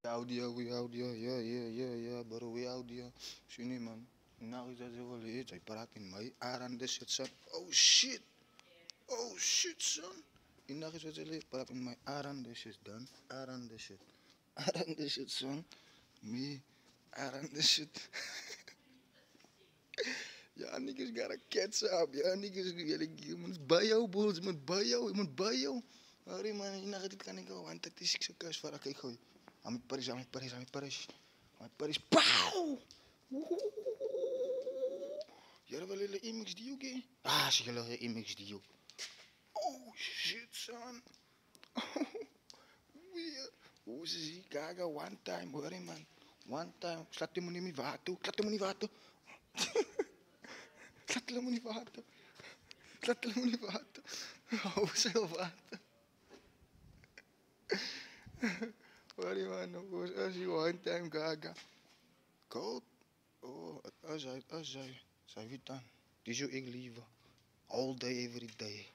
Audio, ja, baru weer audio. Sini man. Nou is dat wel iets. Hij praat in mij. Aran de shit, son. Oh shit, son. Indag is wat ze praat in mij. Aran de shit, dan. Aran de shit. Aran de shit, son. Me. Aran de shit. Ja, niggas gotta catch up. Ja, niggas, je moet bij jou, boels. Je moet bij jou. Sorry man, indag dit kan ik al. Want het is zo kus voor ik gooi. Amit Paris. Pauw! Jij wel hele image die ook, hè? Ah, zie je wel hele image die ook. Oh shit, son. Hoe ze zie, kaga, one time, hoor je man. One time. Slaat hem niet water. Slaat hem niet water. Oh, zo water. Hoor je man, als je one time, kaga. Cold? Oh, als hij. Zei wie dan? Die zou ik liever. All day, every day.